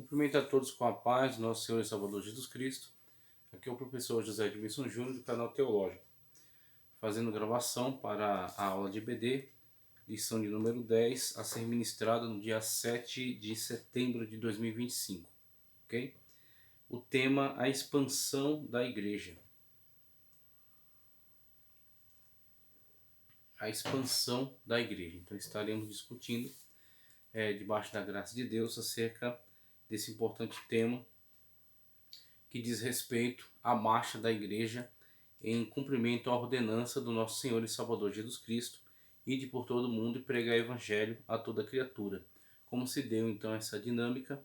Cumprimento a todos com a paz do nosso Senhor e Salvador Jesus Cristo. Aqui é o professor José Edmilson Júnior do canal Teológico, fazendo gravação para a aula de EBD, lição de número 10, a ser ministrada no dia 7 de setembro de 2025, ok? O tema, a expansão da igreja. A expansão da igreja. Então estaremos discutindo, debaixo da graça de Deus, acerca desse importante tema que diz respeito à marcha da igreja em cumprimento à ordenança do nosso Senhor e Salvador Jesus Cristo, ide por todo o mundo e pregar o evangelho a toda criatura. Como se deu então essa dinâmica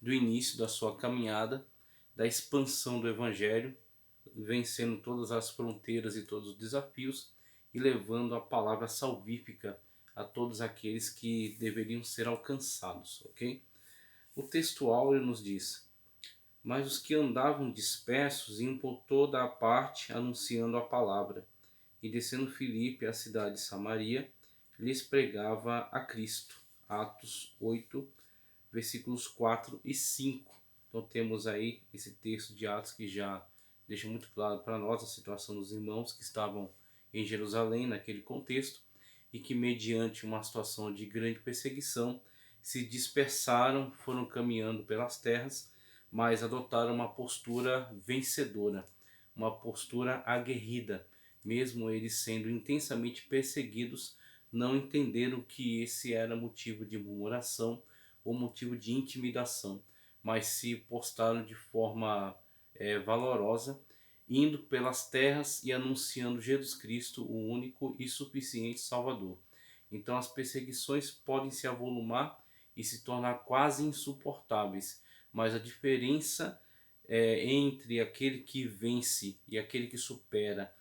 do início da sua caminhada, da expansão do evangelho, vencendo todas as fronteiras e todos os desafios e levando a palavra salvífica a todos aqueles que deveriam ser alcançados, ok? O texto áureo nos diz: mas os que andavam dispersos iam por toda a parte anunciando a palavra. E descendo Filipe à cidade de Samaria, lhes pregava a Cristo. Atos 8, versículos 4 e 5. Então temos aí esse texto de Atos que já deixa muito claro para nós a situação dos irmãos que estavam em Jerusalém naquele contexto e que, mediante uma situação de grande perseguição, se dispersaram, foram caminhando pelas terras, mas adotaram uma postura vencedora, uma postura aguerrida. Mesmo eles sendo intensamente perseguidos, não entenderam que esse era motivo de murmuração ou motivo de intimidação, mas se postaram de forma valorosa, indo pelas terras e anunciando Jesus Cristo, o único e suficiente Salvador. Então as perseguições podem se avolumar e se tornar quase insuportáveis, mas a diferença entre aquele que vence e aquele que supera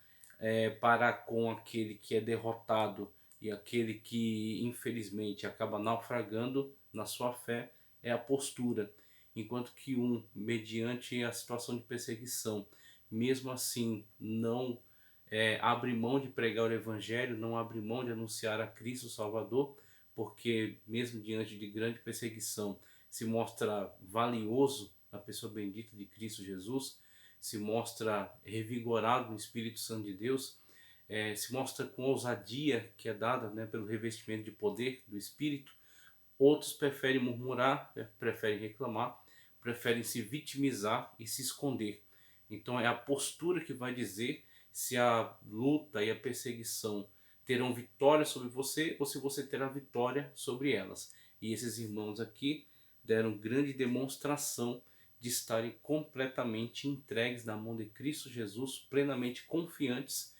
para com aquele que é derrotado e aquele que infelizmente acaba naufragando na sua fé é a postura. Enquanto que um, mediante a situação de perseguição, mesmo assim não abre mão de pregar o evangelho, não abre mão de anunciar a Cristo Salvador, porque mesmo diante de grande perseguição se mostra valioso a pessoa bendita de Cristo Jesus, se mostra revigorado no Espírito Santo de Deus, se mostra com ousadia que é dada, pelo revestimento de poder do Espírito. Outros preferem murmurar, preferem reclamar, preferem se vitimizar e se esconder. Então é a postura que vai dizer se a luta e a perseguição terão vitória sobre você ou se você terá vitória sobre elas. E esses irmãos aqui deram grande demonstração de estarem completamente entregues na mão de Cristo Jesus, plenamente confiantes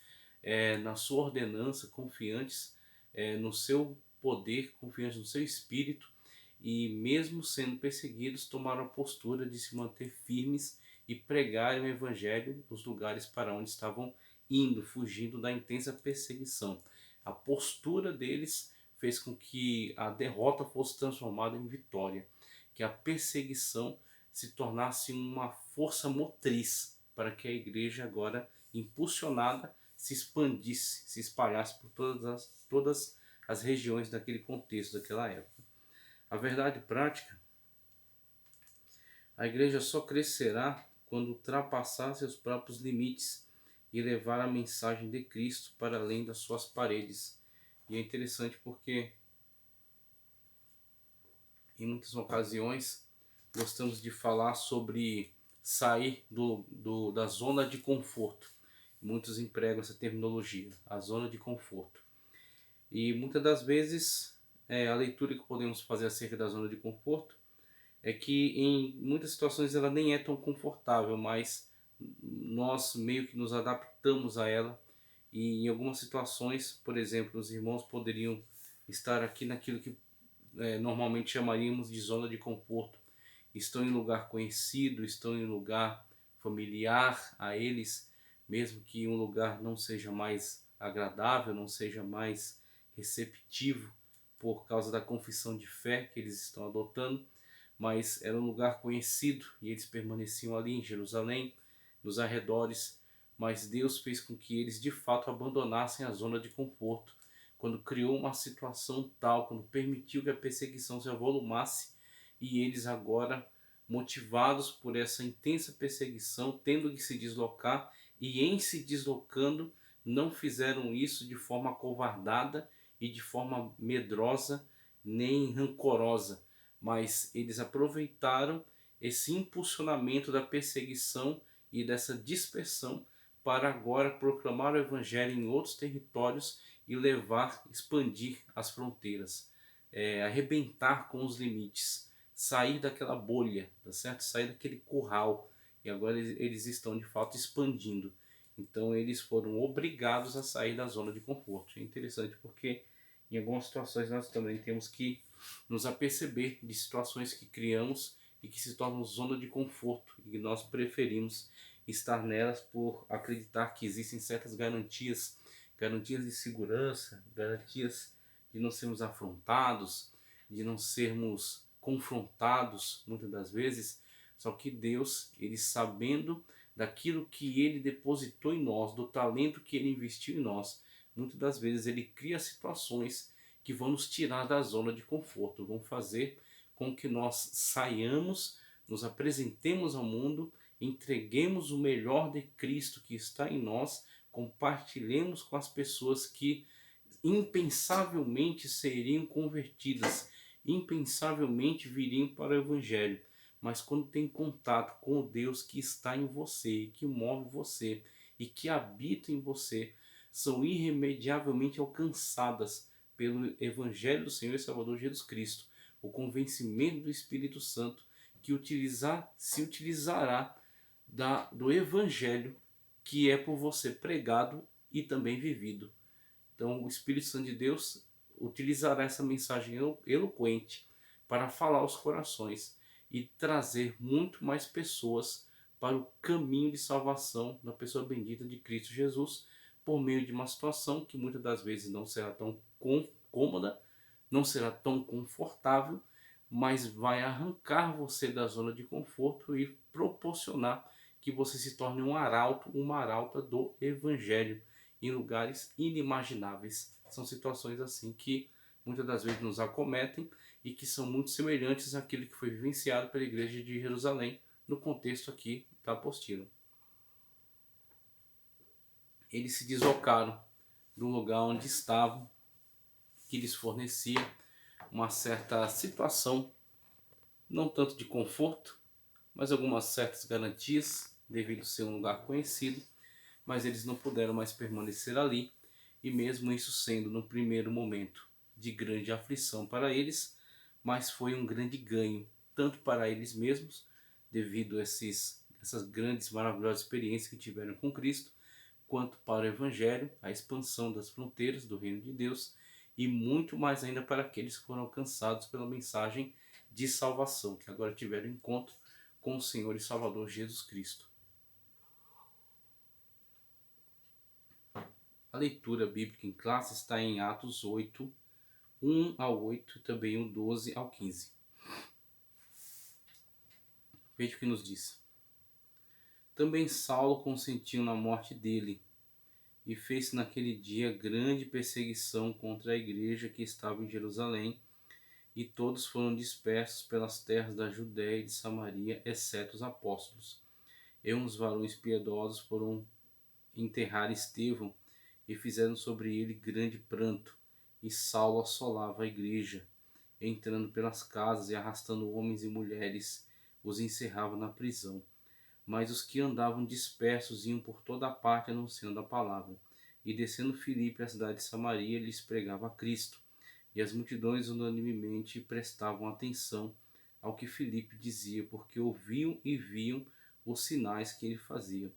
na sua ordenança, confiantes no seu poder, confiantes no seu espírito, e mesmo sendo perseguidos, tomaram a postura de se manter firmes e pregarem o evangelho nos lugares para onde estavam indo, fugindo da intensa perseguição. A postura deles fez com que a derrota fosse transformada em vitória, que a perseguição se tornasse uma força motriz para que a igreja agora, impulsionada, se expandisse, se espalhasse por todas as regiões daquele contexto, daquela época. A verdade prática: a igreja só crescerá quando ultrapassar seus próprios limites e levar a mensagem de Cristo para além das suas paredes. E é interessante porque em muitas ocasiões gostamos de falar sobre sair da zona de conforto. Muitos empregam essa terminologia, a zona de conforto. E muitas das vezes a leitura que podemos fazer acerca da zona de conforto é que em muitas situações ela nem é tão confortável, mas nós meio que nos adaptamos a ela. E em algumas situações, por exemplo, os irmãos poderiam estar aqui naquilo que normalmente chamaríamos de zona de conforto. Estão em lugar conhecido, estão em lugar familiar a eles, mesmo que um lugar não seja mais agradável, não seja mais receptivo por causa da confissão de fé que eles estão adotando, mas era um lugar conhecido e eles permaneciam ali em Jerusalém, nos arredores, mas Deus fez com que eles de fato abandonassem a zona de conforto, quando criou uma situação tal, quando permitiu que a perseguição se avolumasse, e eles agora, motivados por essa intensa perseguição, tendo que se deslocar, e em se deslocando, não fizeram isso de forma acovardada e de forma medrosa nem rancorosa, mas eles aproveitaram esse impulsionamento da perseguição e dessa dispersão para agora proclamar o evangelho em outros territórios e levar, expandir as fronteiras, arrebentar com os limites, sair daquela bolha, tá certo? Sair daquele curral, e agora eles estão de fato expandindo. Então eles foram obrigados a sair da zona de conforto. É interessante porque em algumas situações nós também temos que nos aperceber de situações que criamos e que se tornam zona de conforto, e nós preferimos estar nelas por acreditar que existem certas garantias, garantias de segurança, garantias de não sermos afrontados, de não sermos confrontados muitas das vezes. Só que Deus, ele sabendo daquilo que ele depositou em nós, do talento que ele investiu em nós, muitas das vezes ele cria situações que vão nos tirar da zona de conforto, vão fazer com que nós saiamos, nos apresentemos ao mundo, entreguemos o melhor de Cristo que está em nós, compartilhemos com as pessoas que impensavelmente seriam convertidas, impensavelmente viriam para o Evangelho. Mas quando tem contato com o Deus que está em você, que move você e que habita em você, são irremediavelmente alcançadas pelo Evangelho do Senhor e Salvador Jesus Cristo, o convencimento do Espírito Santo que se utilizará do Evangelho que é por você pregado e também vivido. Então o Espírito Santo de Deus utilizará essa mensagem eloquente para falar aos corações e trazer muito mais pessoas para o caminho de salvação da pessoa bendita de Cristo Jesus, por meio de uma situação que muitas das vezes não será tão cômoda, não será tão confortável, mas vai arrancar você da zona de conforto e proporcionar que você se torne um arauto, uma arauta do Evangelho em lugares inimagináveis. São situações assim que muitas das vezes nos acometem e que são muito semelhantes àquilo que foi vivenciado pela igreja de Jerusalém no contexto aqui da apostila. Eles se deslocaram do lugar onde estavam, que lhes fornecia uma certa situação, não tanto de conforto, mas algumas certas garantias, devido a ser um lugar conhecido, mas eles não puderam mais permanecer ali, e mesmo isso sendo no primeiro momento de grande aflição para eles, mas foi um grande ganho, tanto para eles mesmos, devido a essas grandes, maravilhosas experiências que tiveram com Cristo, quanto para o Evangelho, a expansão das fronteiras do Reino de Deus, e muito mais ainda para aqueles que foram alcançados pela mensagem de salvação, que agora tiveram encontro com o Senhor e Salvador Jesus Cristo. A leitura bíblica em classe está em Atos 8, 1 ao 8, também o 12 ao 15. Veja o que nos diz. Também Saulo consentiu na morte dele, e fez naquele dia grande perseguição contra a igreja que estava em Jerusalém, e todos foram dispersos pelas terras da Judéia e de Samaria, exceto os apóstolos. E uns varões piedosos foram enterrar Estevão, e fizeram sobre ele grande pranto, e Saulo assolava a igreja, entrando pelas casas e arrastando homens e mulheres, os encerrava na prisão. Mas os que andavam dispersos iam por toda a parte anunciando a palavra. E descendo Filipe à cidade de Samaria, lhes pregava a Cristo. E as multidões unanimemente prestavam atenção ao que Filipe dizia, porque ouviam e viam os sinais que ele fazia.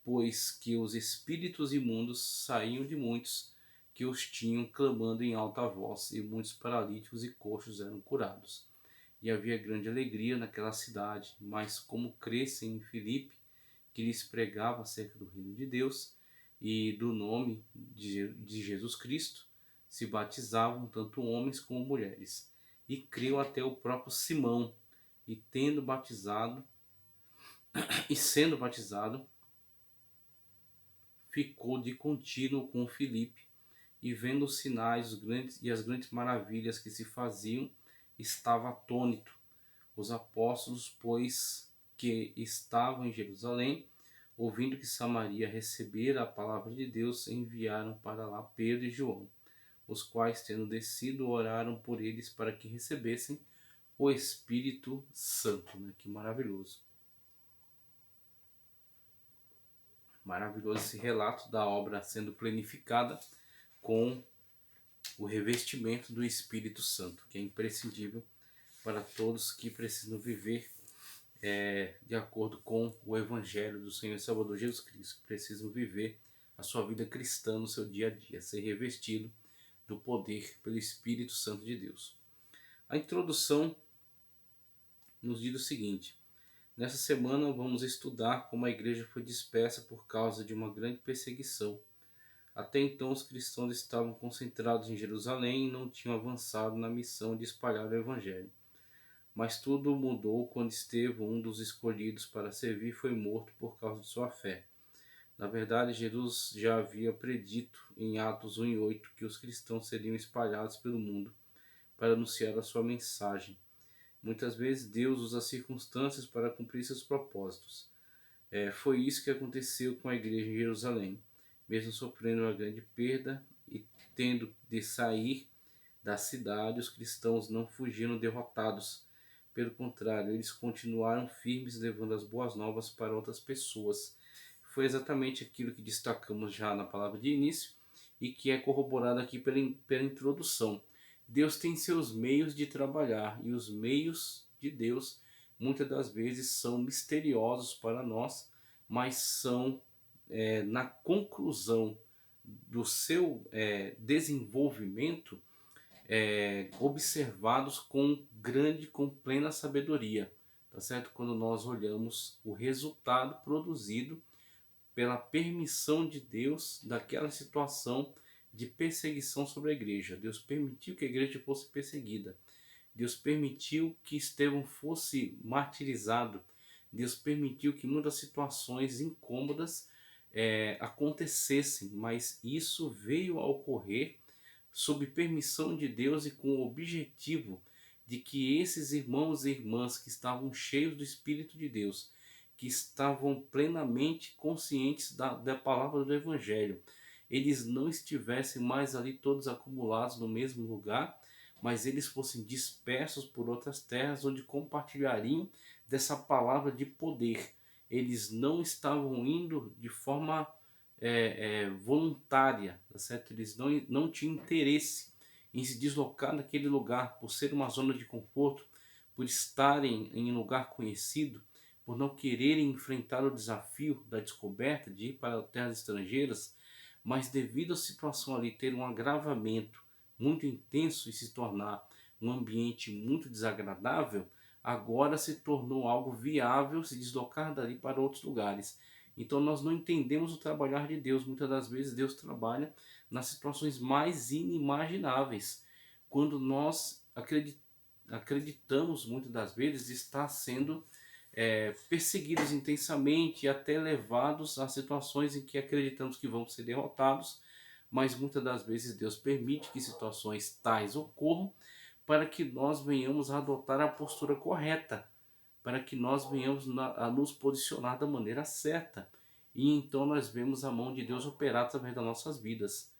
Pois que os espíritos imundos saíam de muitos que os tinham, clamando em alta voz, e muitos paralíticos e coxos eram curados. E havia grande alegria naquela cidade, mas como crescem em Filipe, que lhes pregava acerca do reino de Deus e do nome de Jesus Cristo, se batizavam tanto homens como mulheres. E creu até o próprio Simão, e sendo batizado, ficou de contínuo com Filipe, e vendo os sinais os grandes, e as grandes maravilhas que se faziam, estava atônito. Os apóstolos, pois que estavam em Jerusalém, ouvindo que Samaria recebera a palavra de Deus, enviaram para lá Pedro e João, os quais, tendo descido, oraram por eles para que recebessem o Espírito Santo. Né? Que maravilhoso. Maravilhoso esse relato da obra sendo planificada com o revestimento do Espírito Santo, que é imprescindível para todos que precisam viver de acordo com o Evangelho do Senhor e Salvador Jesus Cristo. Precisam viver a sua vida cristã no seu dia a dia, ser revestido do poder pelo Espírito Santo de Deus. A introdução nos diz o seguinte: nessa semana vamos estudar como a igreja foi dispersa por causa de uma grande perseguição. Até então os cristãos estavam concentrados em Jerusalém e não tinham avançado na missão de espalhar o Evangelho. Mas tudo mudou quando Estevão, um dos escolhidos para servir, foi morto por causa de sua fé. Na verdade, Jesus já havia predito em Atos 1:8 que os cristãos seriam espalhados pelo mundo para anunciar a sua mensagem. Muitas vezes Deus usa circunstâncias para cumprir seus propósitos. Foi isso que aconteceu com a igreja em Jerusalém. Mesmo sofrendo uma grande perda e tendo de sair da cidade, os cristãos não fugiram derrotados. Pelo contrário, eles continuaram firmes, levando as boas novas para outras pessoas. Foi exatamente aquilo que destacamos já na palavra de início e que é corroborado aqui pela introdução. Deus tem seus meios de trabalhar e os meios de Deus muitas das vezes são misteriosos para nós, mas são na conclusão do seu desenvolvimento observados com plena sabedoria, tá certo? Quando nós olhamos o resultado produzido pela permissão de Deus daquela situação de perseguição sobre a igreja. Deus permitiu que a igreja fosse perseguida. Deus permitiu que Estevão fosse martirizado. Deus permitiu que muitas situações incômodas acontecessem, mas isso veio a ocorrer sob permissão de Deus e com o objetivo de que esses irmãos e irmãs que estavam cheios do Espírito de Deus, que estavam plenamente conscientes da palavra do Evangelho, eles não estivessem mais ali todos acumulados no mesmo lugar, mas eles fossem dispersos por outras terras onde compartilhariam dessa palavra de poder. Eles não estavam indo de forma voluntária, tá certo? Eles não tinham interesse em se deslocar daquele lugar por ser uma zona de conforto, por estarem em um lugar conhecido, por não quererem enfrentar o desafio da descoberta de ir para terras estrangeiras, mas devido à situação ali ter um agravamento muito intenso e se tornar um ambiente muito desagradável, agora se tornou algo viável se deslocar dali para outros lugares. Então nós não entendemos o trabalhar de Deus. Muitas das vezes Deus trabalha nas situações mais inimagináveis. Quando nós acreditamos muitas das vezes estar sendo perseguidos intensamente e até levados a situações em que acreditamos que vamos ser derrotados, mas muitas das vezes Deus permite que situações tais ocorram para que nós venhamos a adotar a postura correta, para que nós venhamos a nos posicionar da maneira certa. E então nós vemos a mão de Deus operar através das nossas vidas.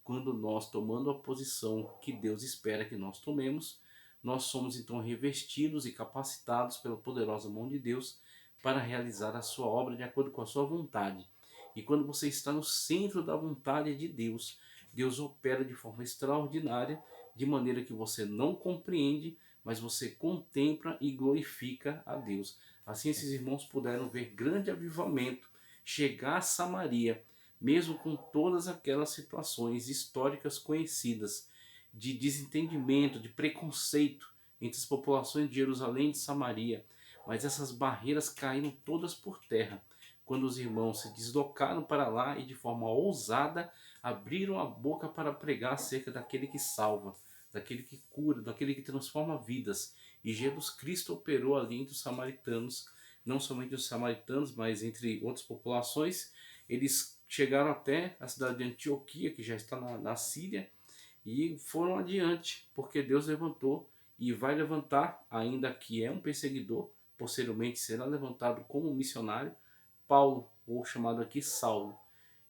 Quando nós, tomando a posição que Deus espera que nós tomemos, nós somos então revestidos e capacitados pela poderosa mão de Deus para realizar a sua obra de acordo com a sua vontade. E quando você está no centro da vontade de Deus, Deus opera de forma extraordinária, de maneira que você não compreende, mas você contempla e glorifica a Deus. Assim esses irmãos puderam ver grande avivamento chegar a Samaria, mesmo com todas aquelas situações históricas conhecidas de desentendimento, de preconceito entre as populações de Jerusalém e de Samaria. Mas essas barreiras caíram todas por terra quando os irmãos se deslocaram para lá e de forma ousada abriram a boca para pregar acerca daquele que salva, daquele que cura, daquele que transforma vidas. E Jesus Cristo operou ali entre os samaritanos, não somente os samaritanos, mas entre outras populações. Eles chegaram até a cidade de Antioquia, que já está na Síria, e foram adiante, porque Deus levantou e vai levantar, ainda que é um perseguidor, posteriormente será levantado como missionário, Paulo, ou chamado aqui Saulo,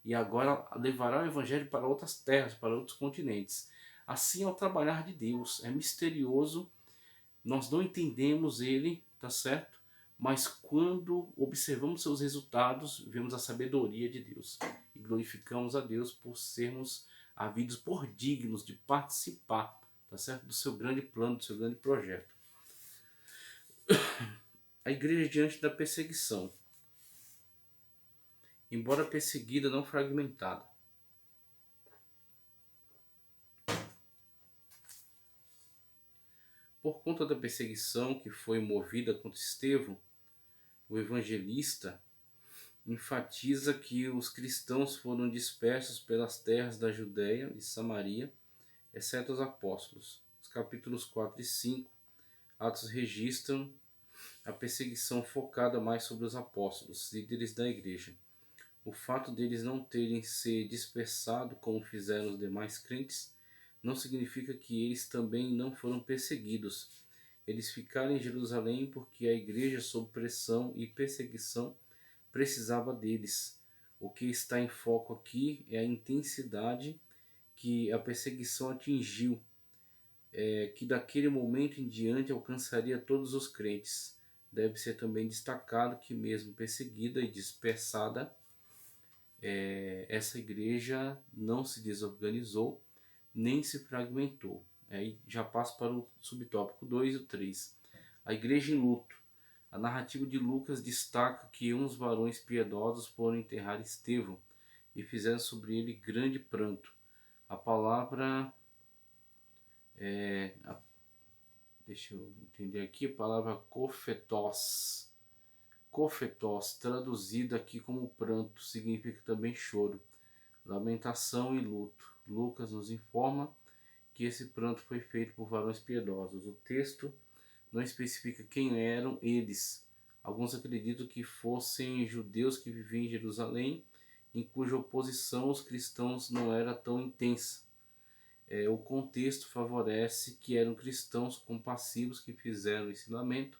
e agora levará o evangelho para outras terras, para outros continentes. Assim é o trabalhar de Deus, é misterioso, nós não entendemos ele, tá certo? Mas quando observamos seus resultados, vemos a sabedoria de Deus e glorificamos a Deus por sermos havidos por dignos de participar, tá certo? Do seu grande plano, do seu grande projeto. A igreja diante da perseguição. Embora perseguida, não fragmentada. Por conta da perseguição que foi movida contra Estevão, o evangelista enfatiza que os cristãos foram dispersos pelas terras da Judéia e Samaria, exceto os apóstolos. Os capítulos 4 e 5, Atos registram a perseguição focada mais sobre os apóstolos, líderes da igreja. O fato deles não terem se dispersado como fizeram os demais crentes não significa que eles também não foram perseguidos. Eles ficaram em Jerusalém porque a igreja, sob pressão e perseguição, precisava deles. O que está em foco aqui é a intensidade que a perseguição atingiu, que daquele momento em diante alcançaria todos os crentes. Deve ser também destacado que mesmo perseguida e dispersada, essa igreja não se desorganizou, nem se fragmentou. Aí já passo para o subtópico 2 e o 3. A igreja em luto. A narrativa de Lucas destaca que uns varões piedosos foram enterrar Estevão e fizeram sobre ele grande pranto. A palavra, deixa eu entender aqui, a palavra cofetós. Cofetós, traduzida aqui como pranto, significa também choro, lamentação e luto. Lucas nos informa que esse pranto foi feito por varões piedosos. O texto não especifica quem eram eles. Alguns acreditam que fossem judeus que viviam em Jerusalém, em cuja oposição aos cristãos não era tão intensa. O contexto favorece que eram cristãos compassivos que fizeram o ensinamento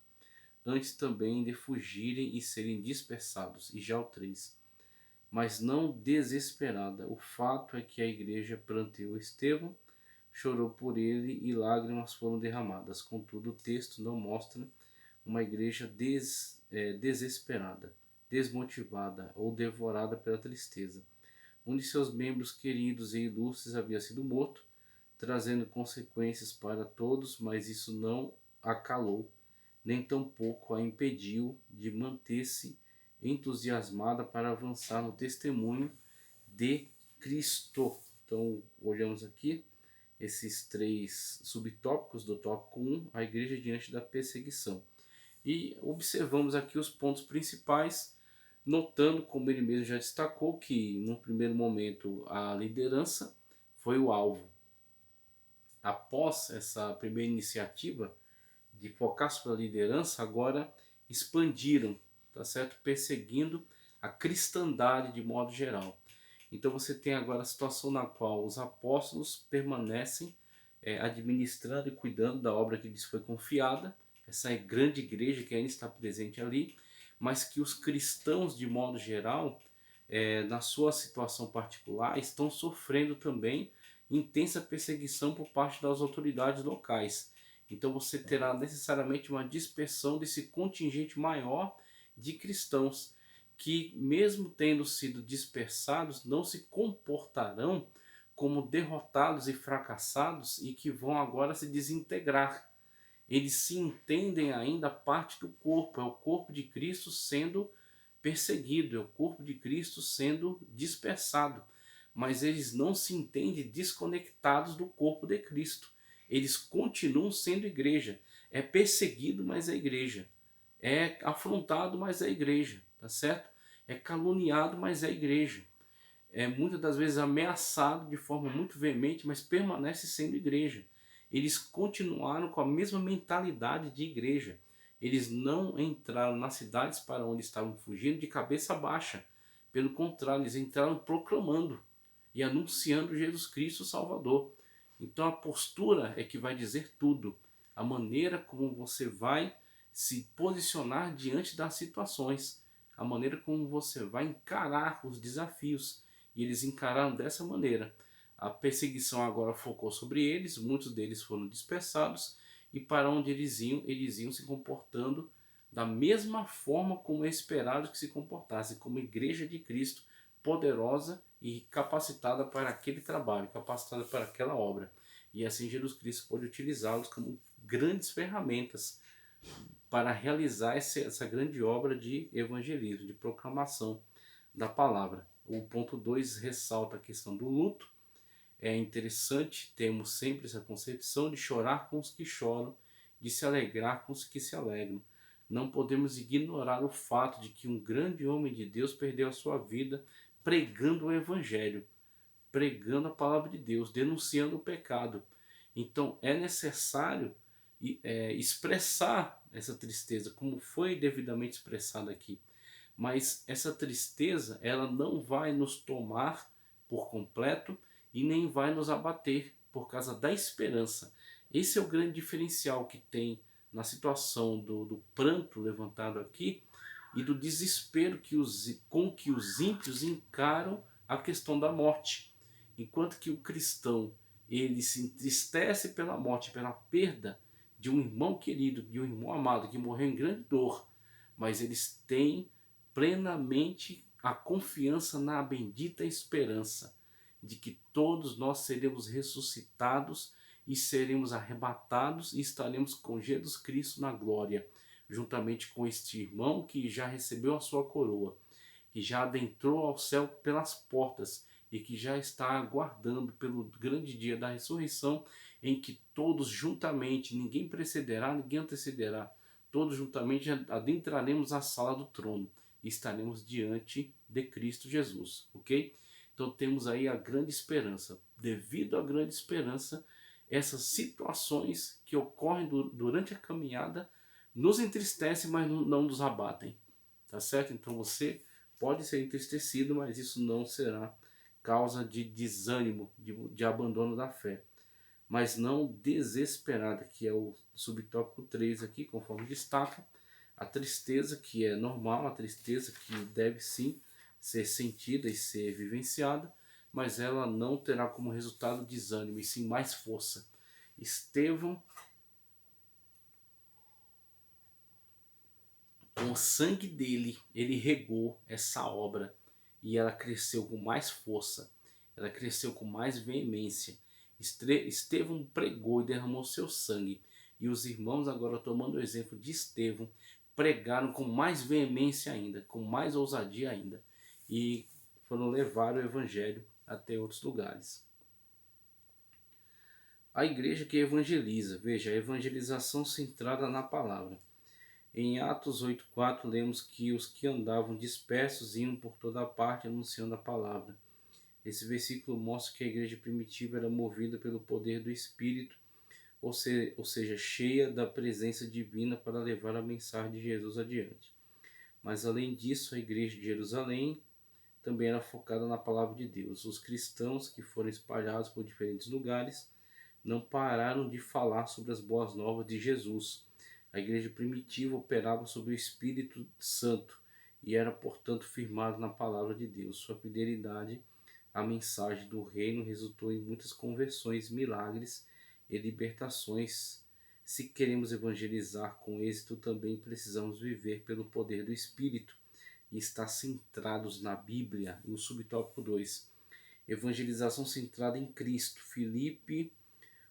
antes também de fugirem e serem dispersados. E já o 3. Mas não desesperada. O fato é que a igreja pranteou Estevão, chorou por ele e lágrimas foram derramadas. Contudo, o texto não mostra uma igreja desesperada, desmotivada ou devorada pela tristeza. Um de seus membros queridos e ilustres havia sido morto, trazendo consequências para todos, mas isso não a calou, nem tampouco a impediu de manter-se entusiasmada para avançar no testemunho de Cristo. Então, olhamos aqui esses 3 subtópicos do tópico 1, a igreja diante da perseguição. E observamos aqui os pontos principais, notando, como ele mesmo já destacou, que no primeiro momento a liderança foi o alvo. Após essa primeira iniciativa de focar sobre a liderança, agora expandiram, tá certo? Perseguindo a cristandade de modo geral. Então você tem agora a situação na qual os apóstolos permanecem administrando e cuidando da obra que lhes foi confiada, essa grande igreja que ainda está presente ali, mas que os cristãos de modo geral, na sua situação particular, estão sofrendo também intensa perseguição por parte das autoridades locais. Então você terá necessariamente uma dispersão desse contingente maior de cristãos que, mesmo tendo sido dispersados, não se comportarão como derrotados e fracassados e que vão agora se desintegrar. Eles se entendem ainda parte do corpo, é o corpo de Cristo sendo perseguido, é o corpo de Cristo sendo dispersado. Mas eles não se entendem desconectados do corpo de Cristo. Eles continuam sendo igreja. É perseguido, mas é igreja. É afrontado, mas é igreja, tá certo? É caluniado, mas é igreja. É muitas das vezes ameaçado de forma muito veemente, mas permanece sendo igreja. Eles continuaram com a mesma mentalidade de igreja. Eles não entraram nas cidades para onde estavam fugindo de cabeça baixa. Pelo contrário, eles entraram proclamando e anunciando Jesus Cristo Salvador. Então a postura é que vai dizer tudo. a maneira como você vai se posicionar diante das situações, a maneira como você vai encarar os desafios. E eles encararam dessa maneira. A perseguição agora focou sobre eles, muitos deles foram dispersados, e para onde eles iam se comportando da mesma forma como é esperado que se comportasse, como igreja de Cristo, poderosa e capacitada para aquele trabalho, capacitada para aquela obra. E assim Jesus Cristo pôde utilizá-los como grandes ferramentas para realizar essa grande obra de evangelismo, de proclamação da palavra. O ponto 2 ressalta a questão do luto. É interessante, temos sempre essa concepção de chorar com os que choram, de se alegrar com os que se alegram. Não podemos ignorar o fato de que um grande homem de Deus perdeu a sua vida pregando o evangelho, pregando a palavra de Deus, denunciando o pecado. Então é necessário expressar essa tristeza, como foi devidamente expressado aqui. Mas essa tristeza, ela não vai nos tomar por completo e nem vai nos abater por causa da esperança. Esse é o grande diferencial que tem na situação do pranto levantado aqui e do desespero com que os ímpios encaram a questão da morte. Enquanto que o cristão, ele se entristece pela morte, pela perda de um irmão querido, de um irmão amado que morreu em grande dor, mas eles têm plenamente a confiança na bendita esperança de que todos nós seremos ressuscitados e seremos arrebatados e estaremos com Jesus Cristo na glória, juntamente com este irmão que já recebeu a sua coroa, que já adentrou ao céu pelas portas e que já está aguardando pelo grande dia da ressurreição, em que todos juntamente, ninguém precederá, ninguém antecederá, todos juntamente adentraremos a sala do trono e estaremos diante de Cristo Jesus, ok? Então temos aí a grande esperança. Devido à grande esperança, essas situações que ocorrem durante a caminhada nos entristecem, mas não nos abatem, tá certo? Então você pode ser entristecido, mas isso não será causa de desânimo, de abandono da fé. Mas não desesperada, que é o subtópico 3 aqui, conforme destaca. A tristeza, que é normal, a tristeza que deve sim ser sentida e ser vivenciada, mas ela não terá como resultado desânimo, e sim mais força. Estevão, com o sangue dele, ele regou essa obra e ela cresceu com mais força, ela cresceu com mais veemência. Estevão pregou e derramou seu sangue, e os irmãos, agora tomando o exemplo de Estevão, pregaram com mais veemência ainda, com mais ousadia ainda, e foram levar o evangelho até outros lugares. A igreja que evangeliza, veja, a evangelização centrada na palavra. Em Atos 8,4 lemos que os que andavam dispersos iam por toda parte anunciando a palavra. Esse versículo mostra que a igreja primitiva era movida pelo poder do Espírito, ou seja, cheia da presença divina para levar a mensagem de Jesus adiante. Mas além disso, a igreja de Jerusalém também era focada na palavra de Deus. Os cristãos que foram espalhados por diferentes lugares não pararam de falar sobre as boas novas de Jesus. A igreja primitiva operava sob o Espírito Santo e era, portanto, firmada na palavra de Deus. Sua fidelidade à mensagem do reino resultou em muitas conversões, milagres e libertações. Se queremos evangelizar com êxito, também precisamos viver pelo poder do Espírito e estar centrados na Bíblia. E o subtópico 2, evangelização centrada em Cristo. Filipe,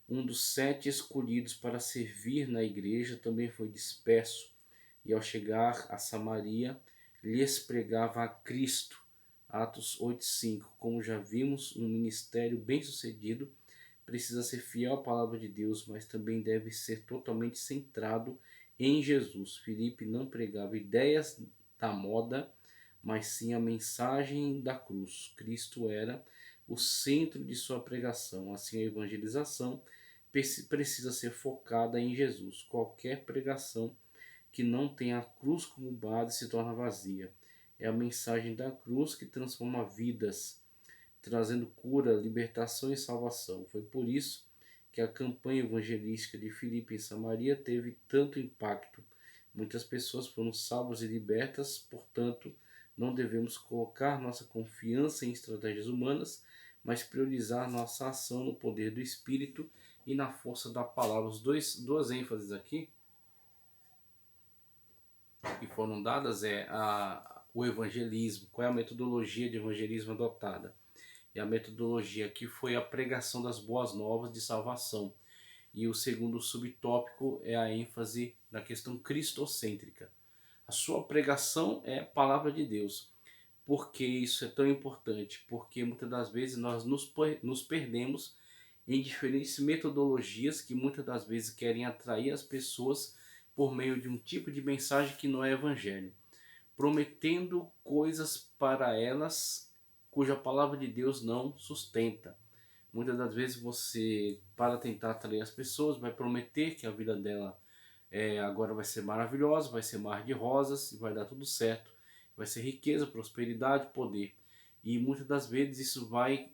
um dos 7 escolhidos para servir na igreja, também foi disperso e, ao chegar a Samaria, lhes pregava a Cristo. Atos 8,5. Como já vimos, um ministério bem-sucedido precisa ser fiel à palavra de Deus, mas também deve ser totalmente centrado em Jesus. Filipe não pregava ideias da moda, mas sim a mensagem da cruz. Cristo era o centro de sua pregação. Assim, a evangelização precisa ser focada em Jesus. Qualquer pregação que não tenha a cruz como base se torna vazia. É a mensagem da cruz que transforma vidas, trazendo cura, libertação e salvação. Foi por isso que a campanha evangelística de Filipe em Samaria teve tanto impacto. Muitas pessoas foram salvas e libertas, portanto, não devemos colocar nossa confiança em estratégias humanas, mas priorizar nossa ação no poder do Espírito e na força da palavra. Duas ênfases aqui que foram dadas o evangelismo. Qual é a metodologia de evangelismo adotada? E a metodologia aqui foi a pregação das boas novas de salvação. E o segundo subtópico é a ênfase na questão cristocêntrica. A sua pregação é a palavra de Deus. Por que isso é tão importante? Porque muitas das vezes nós nos perdemos em diferentes metodologias que muitas das vezes querem atrair as pessoas por meio de um tipo de mensagem que não é evangelho, prometendo coisas para elas cuja palavra de Deus não sustenta. Muitas das vezes você, para tentar atrair as pessoas, vai prometer que a vida dela agora vai ser maravilhosa, vai ser mar de rosas e vai dar tudo certo. Vai ser riqueza, prosperidade, poder. E muitas das vezes isso vai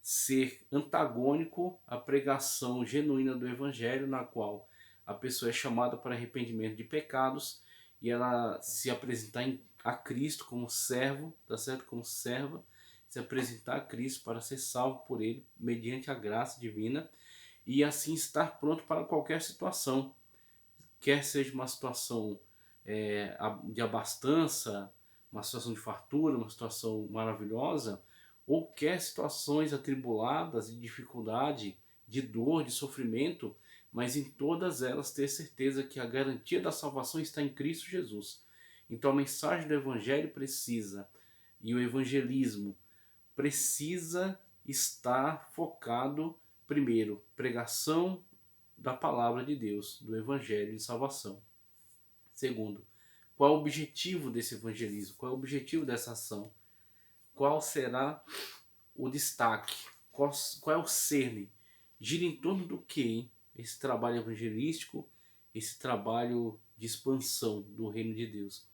ser antagônico à pregação genuína do Evangelho, na qual a pessoa é chamada para arrependimento de pecados e ela se apresentar a Cristo como servo, tá certo? Como serva, se apresentar a Cristo para ser salvo por Ele mediante a graça divina e assim estar pronto para qualquer situação, quer seja uma situação de abastança, uma situação de fartura, uma situação maravilhosa, ou quer situações atribuladas, de dificuldade, de dor, de sofrimento, mas em todas elas ter certeza que a garantia da salvação está em Cristo Jesus. Então a mensagem do Evangelho precisa, e o evangelismo precisa estar focado, primeiro, pregação da palavra de Deus, do Evangelho de salvação. Segundo, qual é o objetivo desse evangelismo? Qual é o objetivo dessa ação? Qual será o destaque? Qual é o cerne? Gira em torno do que esse trabalho evangelístico, esse trabalho de expansão do reino de Deus?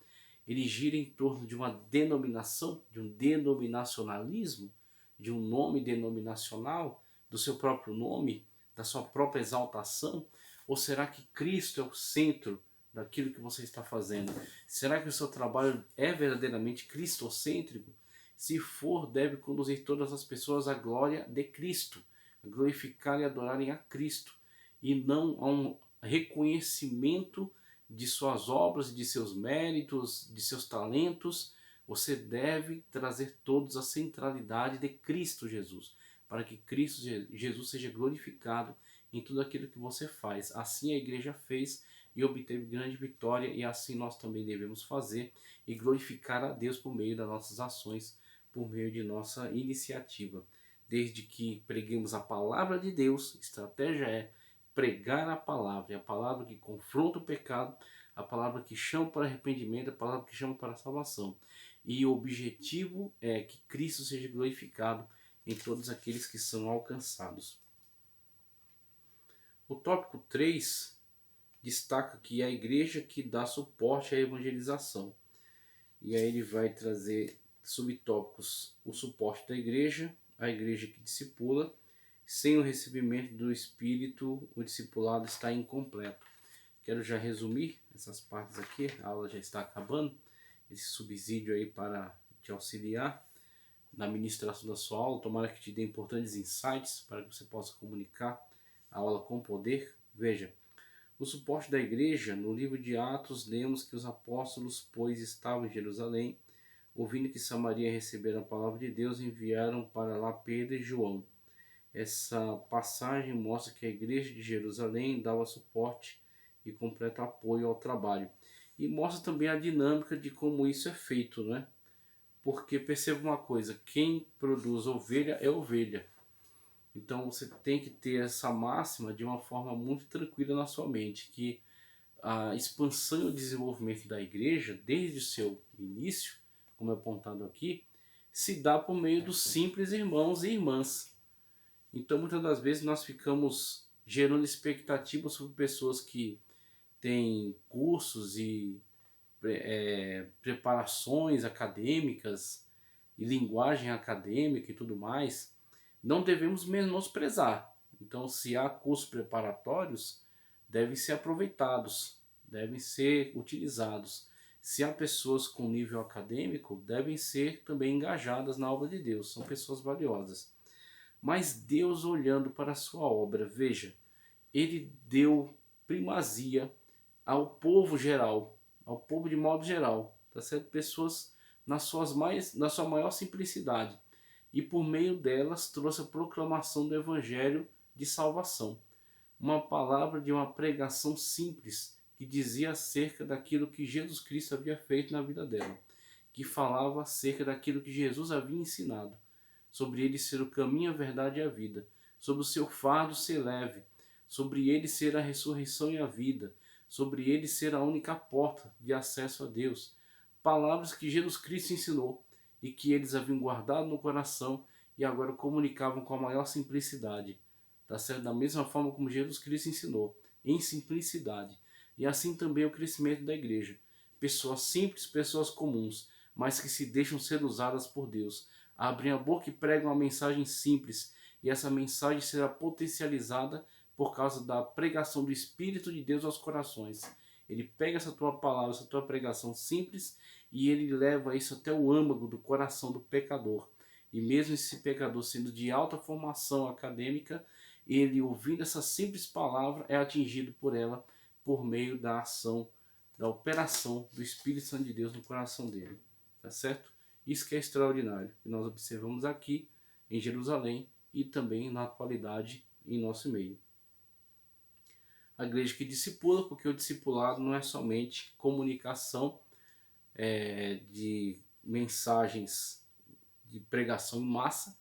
Ele gira em torno de uma denominação, de um denominacionalismo, de um nome denominacional, do seu próprio nome, da sua própria exaltação? Ou será que Cristo é o centro daquilo que você está fazendo? Será que o seu trabalho é verdadeiramente cristocêntrico? Se for, deve conduzir todas as pessoas à glória de Cristo, a glorificar e adorarem a Cristo, e não a um reconhecimento de suas obras, de seus méritos, de seus talentos. Você deve trazer todos à centralidade de Cristo Jesus, para que Cristo Jesus seja glorificado em tudo aquilo que você faz. Assim a igreja fez e obteve grande vitória, e assim nós também devemos fazer e glorificar a Deus por meio das nossas ações, por meio de nossa iniciativa. Desde que preguemos a palavra de Deus, estratégia é pregar a palavra, é a palavra que confronta o pecado, a palavra que chama para arrependimento, a palavra que chama para a salvação. E o objetivo é que Cristo seja glorificado em todos aqueles que são alcançados. O tópico 3 destaca que é a igreja que dá suporte à evangelização. E aí ele vai trazer subtópicos: o suporte da igreja, a igreja que discipula. Sem o recebimento do Espírito, o discipulado está incompleto. Quero já resumir essas partes aqui, a aula já está acabando. Esse subsídio aí para te auxiliar na ministração da sua aula, tomara que te dê importantes insights para que você possa comunicar a aula com poder. Veja, o suporte da igreja, no livro de Atos, lemos que os apóstolos, pois estavam em Jerusalém, ouvindo que Samaria recebera a palavra de Deus, enviaram para lá Pedro e João. Essa passagem mostra que a igreja de Jerusalém dava suporte e completo apoio ao trabalho. E mostra também a dinâmica de como isso é feito, né? Porque perceba uma coisa, quem produz ovelha é ovelha. Então você tem que ter essa máxima de uma forma muito tranquila na sua mente, que a expansão e o desenvolvimento da igreja, desde o seu início, como é apontado aqui, se dá por meio dos simples irmãos e irmãs. Então muitas das vezes nós ficamos gerando expectativas sobre pessoas que têm cursos e preparações acadêmicas e linguagem acadêmica e tudo mais. Não devemos menosprezar, Então, se há cursos preparatórios, devem ser aproveitados, devem ser utilizados. Se há pessoas com nível acadêmico, devem ser também engajadas na obra de Deus, são pessoas valiosas. Mas Deus, olhando para a sua obra, veja, ele deu primazia ao povo geral, ao povo de modo geral, tá certo? Pessoas na sua maior simplicidade. E por meio delas trouxe a proclamação do evangelho de salvação. Uma palavra de uma pregação simples que dizia acerca daquilo que Jesus Cristo havia feito na vida dela, que falava acerca daquilo que Jesus havia ensinado, sobre ele ser o caminho, a verdade e a vida, sobre o seu fardo ser leve, sobre ele ser a ressurreição e a vida, sobre ele ser a única porta de acesso a Deus. Palavras que Jesus Cristo ensinou e que eles haviam guardado no coração e agora comunicavam com a maior simplicidade. Tá certo? Da mesma forma como Jesus Cristo ensinou, em simplicidade. E assim também o crescimento da igreja. Pessoas simples, pessoas comuns, mas que se deixam ser usadas por Deus. Abrem a boca e pregam uma mensagem simples, e essa mensagem será potencializada por causa da pregação do Espírito de Deus aos corações. Ele pega essa tua palavra, essa tua pregação simples, e ele leva isso até o âmago do coração do pecador. E mesmo esse pecador sendo de alta formação acadêmica, ele, ouvindo essa simples palavra, é atingido por ela por meio da ação, da operação do Espírito Santo de Deus no coração dele. Tá certo? Isso que é extraordinário, que nós observamos aqui em Jerusalém e também na atualidade em nosso meio. A igreja que discipula, porque o discipulado não é somente comunicação de mensagens de pregação em massa,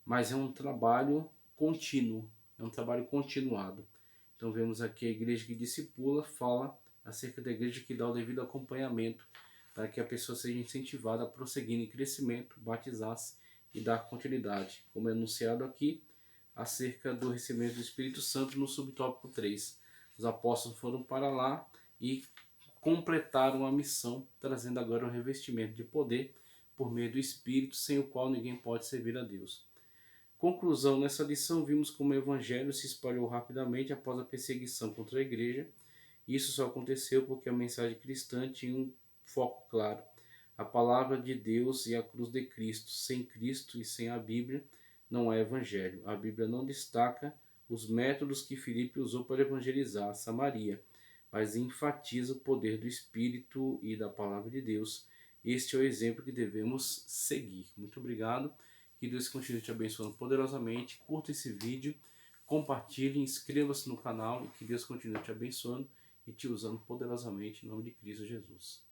mas é um trabalho contínuo, é um trabalho continuado. Então vemos aqui a igreja que discipula, fala acerca da igreja que dá o devido acompanhamento para que a pessoa seja incentivada a prosseguir em crescimento, batizar-se e dar continuidade. Como é anunciado aqui, acerca do recebimento do Espírito Santo no subtópico 3. Os apóstolos foram para lá e completaram a missão, trazendo agora o revestimento de poder por meio do Espírito, sem o qual ninguém pode servir a Deus. Conclusão, nessa lição vimos como o Evangelho se espalhou rapidamente após a perseguição contra a igreja. Isso só aconteceu porque a mensagem cristã tinha um foco claro. A palavra de Deus e a cruz de Cristo. Sem Cristo e sem a Bíblia não há Evangelho. A Bíblia não destaca os métodos que Filipe usou para evangelizar Samaria, mas enfatiza o poder do Espírito e da palavra de Deus. Este é o exemplo que devemos seguir. Muito obrigado. Que Deus continue te abençoando poderosamente. Curta esse vídeo, compartilhe, inscreva-se no canal e que Deus continue te abençoando e te usando poderosamente em nome de Cristo Jesus.